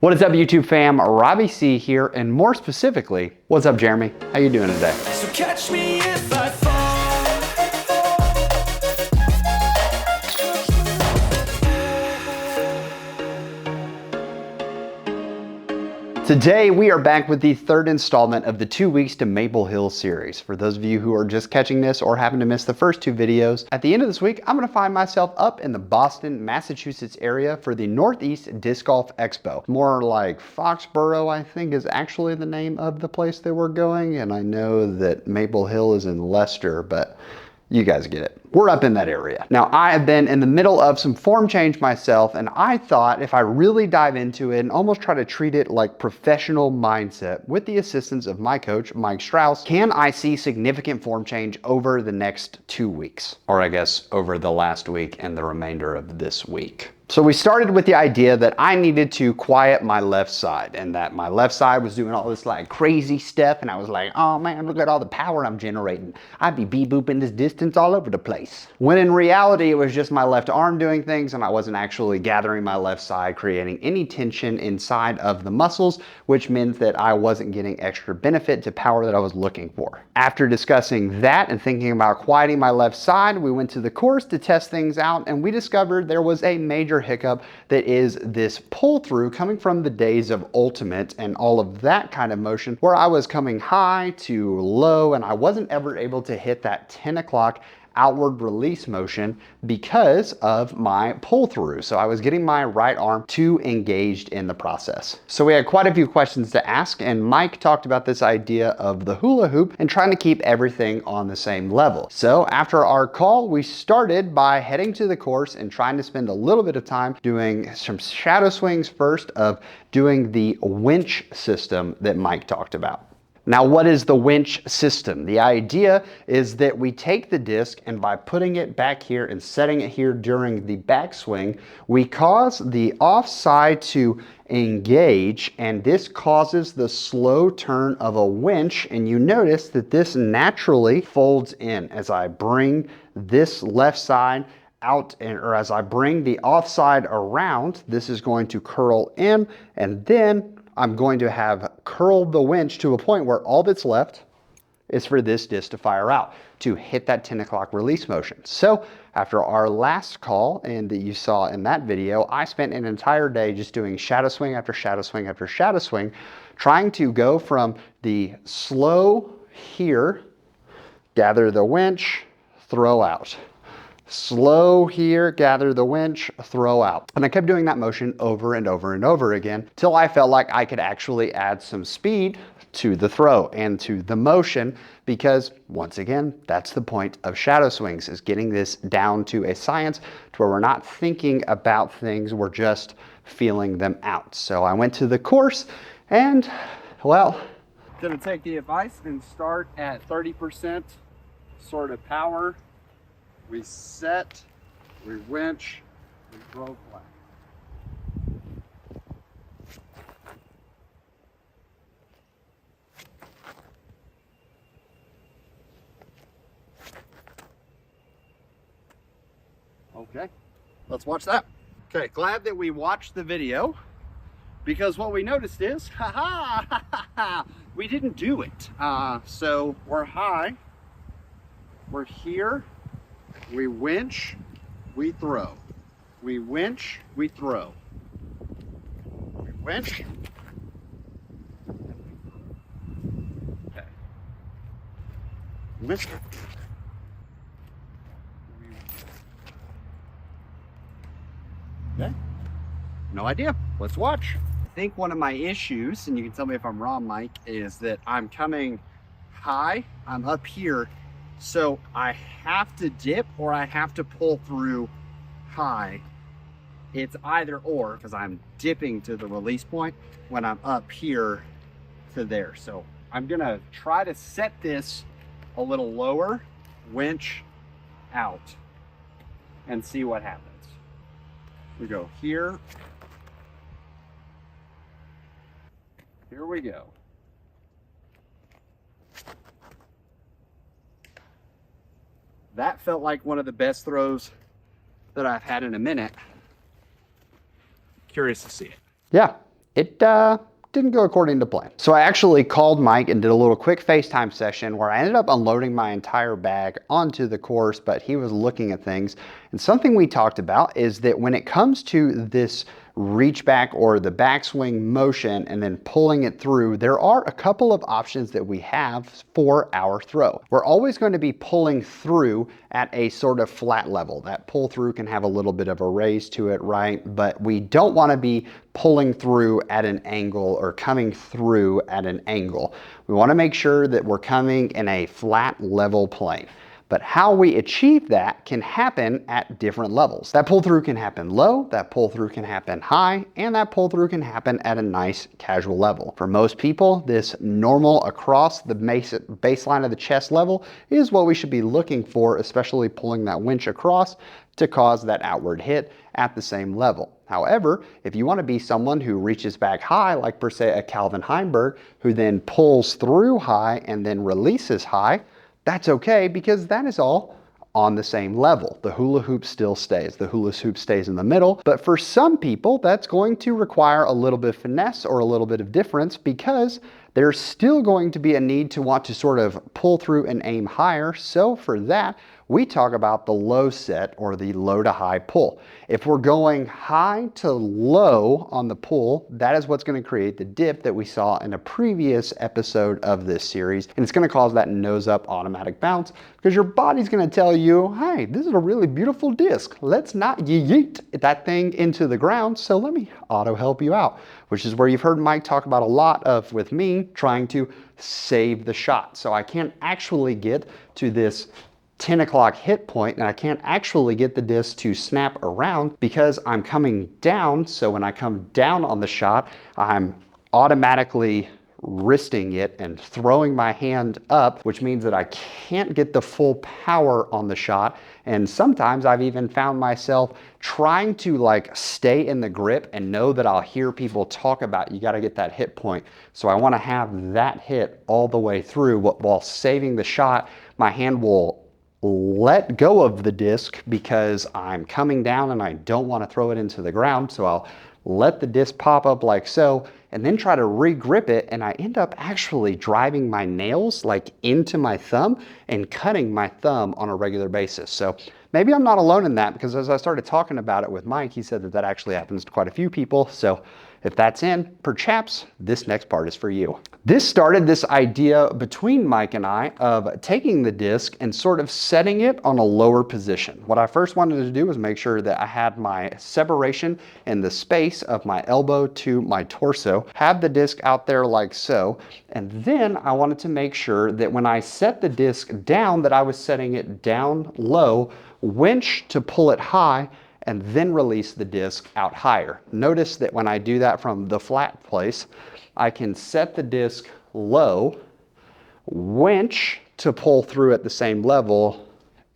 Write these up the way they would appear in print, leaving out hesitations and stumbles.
What is up, YouTube fam? Robbie C here, and more specifically, what's up, Jeremy? How you doing today? So catch me if I fall. Today, we are back with the third installment of the 2 Weeks to Maple Hill series. For those of you who are just catching this or happen to miss the first two videos, at the end of this week, I'm gonna find myself up in the Boston, Massachusetts area for the Northeast Disc Golf Expo. More like Foxborough, I think, is actually the name of the place that we're going, and I know that Maple Hill is in Leicester, but you guys get it. We're up in that area. Now, I have been in the middle of some form change myself, and I thought if I really dive into it and almost try to treat it like professional mindset with the assistance of my coach, Mike Strauss, can I see significant form change over the next 2 weeks? Or I guess over the last week and the remainder of this week. So we started with the idea that I needed to quiet my left side, and that my left side was doing all this like crazy stuff, and I was like, oh man, look at all the power I'm generating. I'd be booping this distance all over the place. When in reality, it was just my left arm doing things, and I wasn't actually gathering my left side, creating any tension inside of the muscles, which meant that I wasn't getting extra benefit to power that I was looking for. After discussing that and thinking about quieting my left side, we went to the course to test things out, and we discovered there was a major hiccup that is this pull through coming from the days of ultimate and all of that kind of motion, where I was coming high to low and I wasn't ever able to hit that 10 o'clock outward release motion because of my pull through. So I was getting my right arm too engaged in the process. So we had quite a few questions to ask, and Mike talked about this idea of the hula hoop and trying to keep everything on the same level. So after our call, we started by heading to the course and trying to spend a little bit of time doing some shadow swings first of doing the winch system that Mike talked about. Now, what is the winch system? The idea is that we take the disc, and by putting it back here and setting it here during the backswing, we cause the offside to engage, and this causes the slow turn of a winch, and you notice that this naturally folds in as I bring this left side out, or as I bring the offside around, this is going to curl in, and then I'm going to have curled the winch to a point where all that's left is for this disc to fire out, to hit that 10 o'clock release motion. So after our last call, and that you saw in that video, I spent an entire day just doing shadow swing after shadow swing after shadow swing, trying to go from the slow here, gather the winch, throw out. Slow here, gather the winch, throw out. And I kept doing that motion over and over and over again till I felt like I could actually add some speed to the throw and to the motion, because once again, that's the point of shadow swings, is getting this down to a science to where we're not thinking about things, we're just feeling them out. So I went to the course and, well, gonna take the advice and start at 30% sort of power. We set, we winch, we throw flat. Okay, let's watch that. Okay, glad that we watched the video, because what we noticed is, we didn't do it. So we're high, we're here, we winch, we throw. We winch, we throw. We winch. Okay. Winch. Okay. No idea. Let's watch. I think one of my issues, and you can tell me if I'm wrong, Mike, is that I'm coming high, I'm up here, so I have to dip or I have to pull through high. It's either or, because I'm dipping to the release point when I'm up here to there. So I'm gonna try to set this a little lower, winch out, and see what happens. We go here. Here we go. That felt like one of the best throws that I've had in a minute. Curious to see it. Yeah, it didn't go according to plan. So I actually called Mike and did a little quick FaceTime session where I ended up unloading my entire bag onto the course, but he was looking at things. And something we talked about is that when it comes to this reach back or the backswing motion and then pulling it through, there are a couple of options that we have for our throw. We're always going to be pulling through at a sort of flat level. That pull through can have a little bit of a raise to it, right? But we don't want to be pulling through at an angle or coming through at an angle. We want to make sure that we're coming in a flat level plane. But how we achieve that can happen at different levels. That pull through can happen low, that pull through can happen high, and that pull through can happen at a nice casual level. For most people, this normal across the baseline of the chest level is what we should be looking for, especially pulling that winch across to cause that outward hit at the same level. However, if you want to be someone who reaches back high, like per se a Calvin Heimberg, who then pulls through high and then releases high, that's okay, because that is all on the same level. The hula hoop still stays. The hula hoop stays in the middle. But for some people, that's going to require a little bit of finesse or a little bit of difference, because there's still going to be a need to want to sort of pull through and aim higher. So for that, we talk about the low set or the low to high pull. If we're going high to low on the pull, that is what's going to create the dip that we saw in a previous episode of this series. And it's going to cause that nose up automatic bounce, because your body's going to tell you, hey, this is a really beautiful disc. Let's not yeet that thing into the ground. So let me auto help you out, which is where you've heard Mike talk about a lot of with me trying to save the shot. So I can't actually get to this 10 o'clock hit point, and I can't actually get the disc to snap around because I'm coming down. So when I come down on the shot, I'm automatically wristing it and throwing my hand up, which means that I can't get the full power on the shot. And sometimes I've even found myself trying to like stay in the grip and know that I'll hear people talk about, you got to get that hit point. So I want to have that hit all the way through while saving the shot. My hand will let go of the disc because I'm coming down and I don't want to throw it into the ground. So I'll let the disc pop up like so, and then try to re-grip it, and I end up actually driving my nails like into my thumb and cutting my thumb on a regular basis. So maybe I'm not alone in that, because as I started talking about it with Mike, he said that that actually happens to quite a few people. So if that's in, perhaps this next part is for you. This started this idea between Mike and I of taking the disc and sort of setting it on a lower position. What I first wanted to do was make sure that I had my separation in the space of my elbow to my torso, have the disc out there like so, and then I wanted to make sure that when I set the disc down, that I was setting it down low, winch to pull it high, and then release the disc out higher. Notice that when I do that from the flat place, I can set the disc low, winch to pull through at the same level,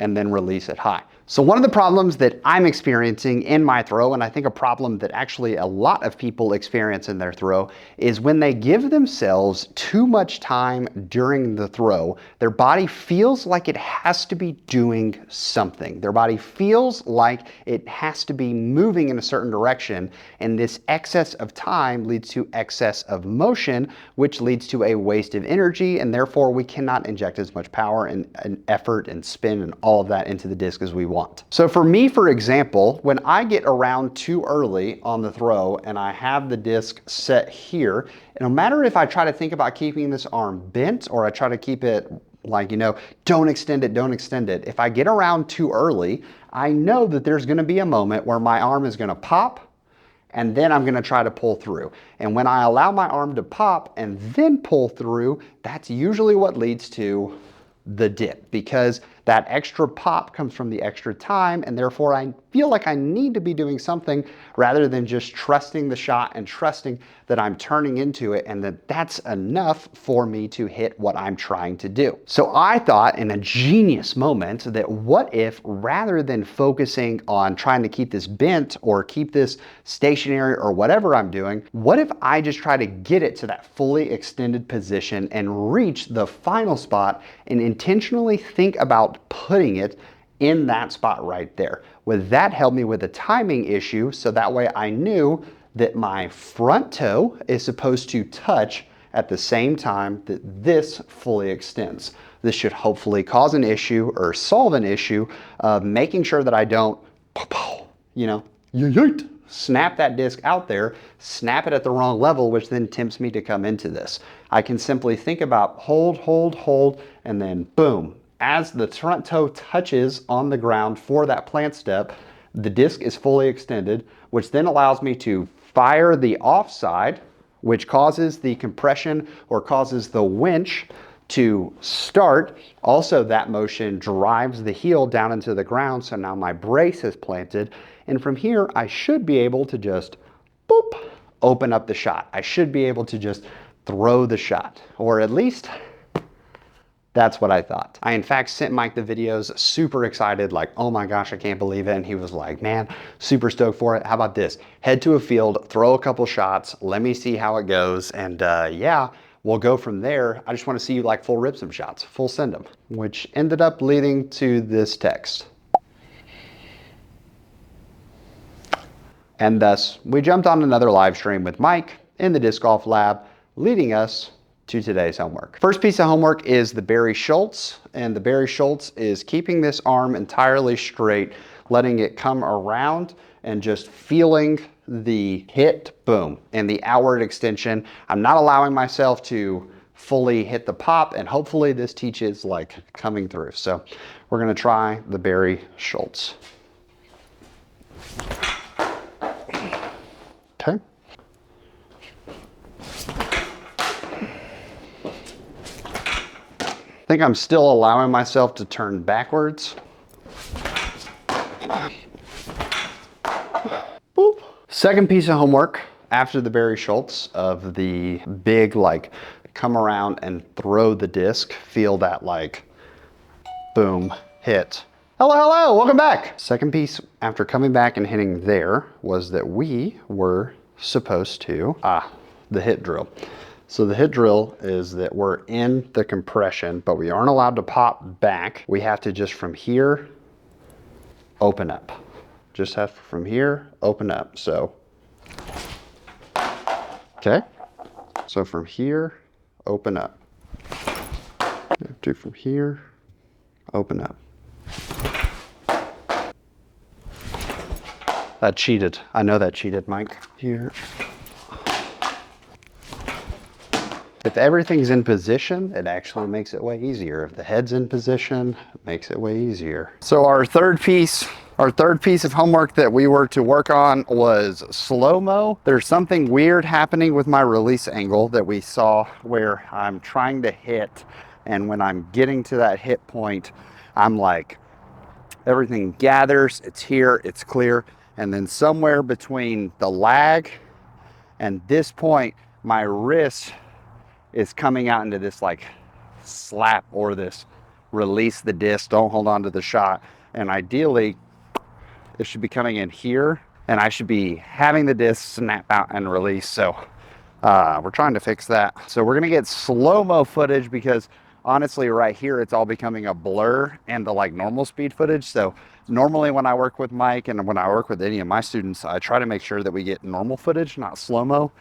and then release it high. So one of the problems that I'm experiencing in my throw, and I think a problem that actually a lot of people experience in their throw, is when they give themselves too much time during the throw, their body feels like it has to be doing something. Their body feels like it has to be moving in a certain direction, and this excess of time leads to excess of motion, which leads to a waste of energy, and therefore we cannot inject as much power and effort and spin and all of that into the disc as we want. So for me, for example, when I get around too early on the throw and I have the disc set here, no matter if I try to think about keeping this arm bent or I try to keep it like, you know, don't extend it, don't extend it. If I get around too early, I know that there's going to be a moment where my arm is going to pop, and then I'm going to try to pull through. And when I allow my arm to pop and then pull through, that's usually what leads to the dip, because that extra pop comes from the extra time, and therefore I feel like I need to be doing something rather than just trusting the shot and trusting that I'm turning into it and that that's enough for me to hit what I'm trying to do. So I thought in a genius moment that what if, rather than focusing on trying to keep this bent or keep this stationary or whatever I'm doing, what if I just try to get it to that fully extended position and reach the final spot and intentionally think about putting it in that spot right there? Would that help me with the timing issue? So that way I knew that my front toe is supposed to touch at the same time that this fully extends. This should hopefully cause an issue or solve an issue of making sure that I don't, you know, snap that disc out there, snap it at the wrong level, which then tempts me to come into this. I can simply think about hold, hold, hold, and then boom. As the front toe touches on the ground for that plant step, the disc is fully extended, which then allows me to fire the offside, which causes the compression or causes the winch to start. Also, that motion drives the heel down into the ground, so now my brace is planted. And from here, I should be able to just, boop, open up the shot. I should be able to just throw the shot, or at least that's what I thought. I in fact sent Mike the videos, super excited, like, oh my gosh, I can't believe it. And he was like, man, super stoked for it. How about this? Head to a field, throw a couple shots, let me see how it goes. And yeah, we'll go from there. I just want to see you like full rip some shots, full send them, which ended up leading to this text. And thus, we jumped on another live stream with Mike in the disc golf lab, leading us to today's homework. First piece of homework is the Barry Schultz, and the Barry Schultz is keeping this arm entirely straight, letting it come around and just feeling the hit, boom, and the outward extension. I'm not allowing myself to fully hit the pop, and hopefully this teaches like coming through. So we're gonna try the Barry Schultz. Okay. I think I'm still allowing myself to turn backwards. Boop. Second piece of homework after the Barry Schultz of the big, like, come around and throw the disc, feel that like, boom, hit. Hello, hello, welcome back. Second piece after coming back and hitting there was that we were supposed to, the hit drill. So the hit drill is that we're in the compression, but we aren't allowed to pop back. We have to just from here, open up. Just have from here, open up. So, okay. So from here, open up. Do from here, open up. That cheated. I know that cheated, Mike. Here. If everything's in position, it actually makes it way easier. If the head's in position, it makes it way easier. So our third piece of homework that we were to work on was slow-mo. There's something weird happening with my release angle that we saw where I'm trying to hit, and when I'm getting to that hit point, I'm like, everything gathers, it's here, it's clear, and then somewhere between the lag and this point, my wrist is coming out into this like slap or this release the disc, don't hold on to the shot. And ideally, it should be coming in here and I should be having the disc snap out and release. So we're trying to fix that. So we're gonna get slow-mo footage because honestly right here, it's all becoming a blur and the like normal speed footage. So normally when I work with Mike and when I work with any of my students, I try to make sure that we get normal footage, not slow-mo,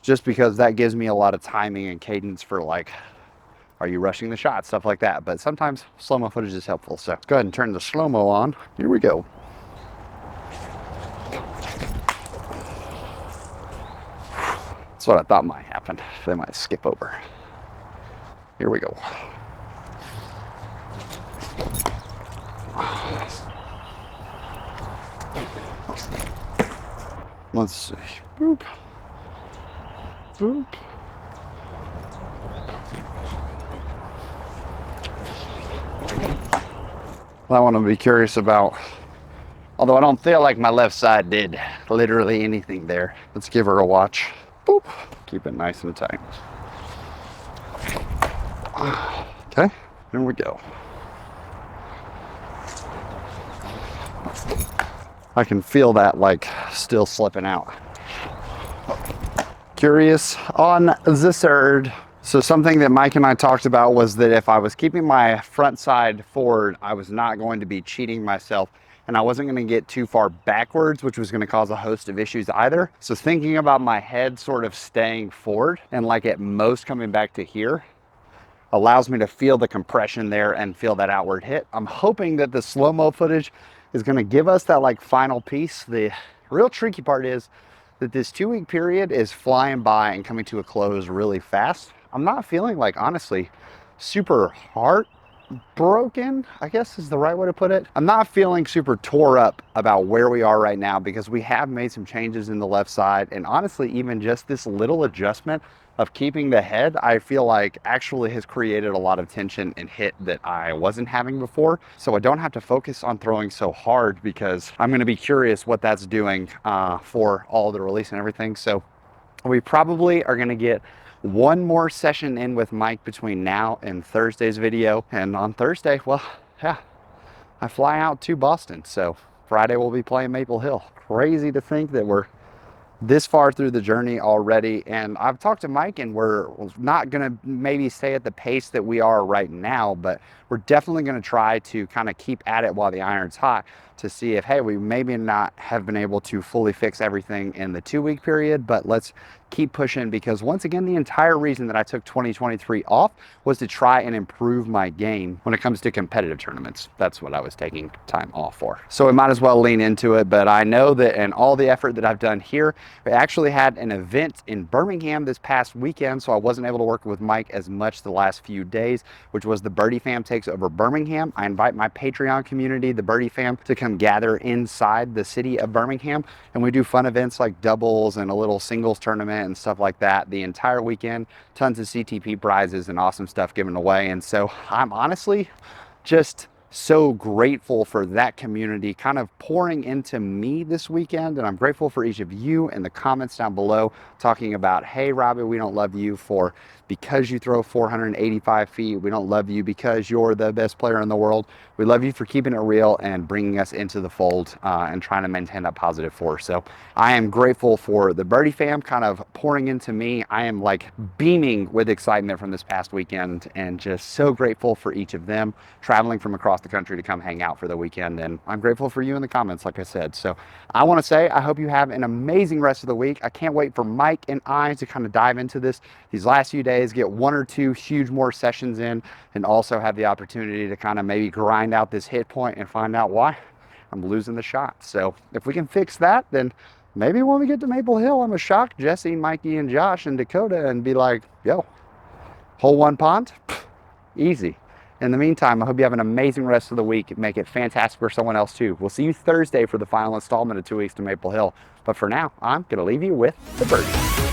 just because that gives me a lot of timing and cadence for like, are you rushing the shot, stuff like that. But sometimes slow-mo footage is helpful. So let's go ahead and turn the slow-mo on. Here we go. That's what I thought might happen. They might skip over. Here we go. Let's see. Boop. Boop. I want to be curious about, although I don't feel like my left side did literally anything there. Let's give her a watch. Boop. Keep it nice and tight. Okay, here we go. I can feel that like still slipping out. Curious on the third. So something that Mike and I talked about was that if I was keeping my front side forward, I was not going to be cheating myself and I wasn't gonna get too far backwards, which was gonna cause a host of issues either. So thinking about my head sort of staying forward and like at most coming back to here allows me to feel the compression there and feel that outward hit. I'm hoping that the slow-mo footage is gonna give us that like final piece. The real tricky part is that this 2-week period is flying by and coming to a close really fast. I'm not feeling like, honestly, super heartbroken, I guess is the right way to put it. I'm not feeling super tore up about where we are right now because we have made some changes in the left side, and honestly, even just this little adjustment of keeping the head, I feel like actually has created a lot of tension and hit that I wasn't having before. So I don't have to focus on throwing so hard because I'm gonna be curious what that's doing for all the release and everything. So we probably are gonna get one more session in with Mike between now and Thursday's video. And on Thursday, well, yeah, I fly out to Boston. So Friday we'll be playing Maple Hill. Crazy to think that we're this far through the journey already, and I've talked to Mike, and we're not gonna maybe stay at the pace that we are right now, but we're definitely gonna try to kind of keep at it while the iron's hot to see if, hey, we maybe not have been able to fully fix everything in the 2-week period, but let's keep pushing, because once again, the entire reason that I took 2023 off was to try and improve my game when it comes to competitive tournaments. That's what I was taking time off for. So we might as well lean into it, but I know that in all the effort that I've done here, we actually had an event in Birmingham this past weekend, so I wasn't able to work with Mike as much the last few days, which was the Birdie Fam Takes Over Birmingham. I invite my Patreon community, the Birdie Fam, to come gather inside the city of Birmingham, and we do fun events like doubles and a little singles tournament and stuff like that the entire weekend. Tons of CTP prizes and awesome stuff given away. And so I'm honestly just so grateful for that community kind of pouring into me this weekend, and I'm grateful for each of you in the comments down below talking about, hey Robbie, we don't love you for because you throw 485 feet. We don't love you because you're the best player in the world. We love you for keeping it real and bringing us into the fold and trying to maintain that positive force. So I am grateful for the Birdie Fam kind of pouring into me. I am like beaming with excitement from this past weekend, and just so grateful for each of them traveling from across the country to come hang out for the weekend. And I'm grateful for you in the comments, like I said. So I want to say I hope you have an amazing rest of the week. I can't wait for Mike and I to kind of dive into these last few days, get 1 or 2 huge more sessions in, and also have the opportunity to kind of maybe grind out this hit point and find out why I'm losing the shot. So if we can fix that, then maybe when we get to Maple Hill, I'm gonna shock Jesse, Mikey, and Josh and Dakota and be like, yo, hole 1 pond, easy. In the meantime, I hope you have an amazing rest of the week. Make it fantastic for someone else too. We'll see you Thursday for the final installment of 2 Weeks to Maple Hill. But for now, I'm gonna leave you with the birdie.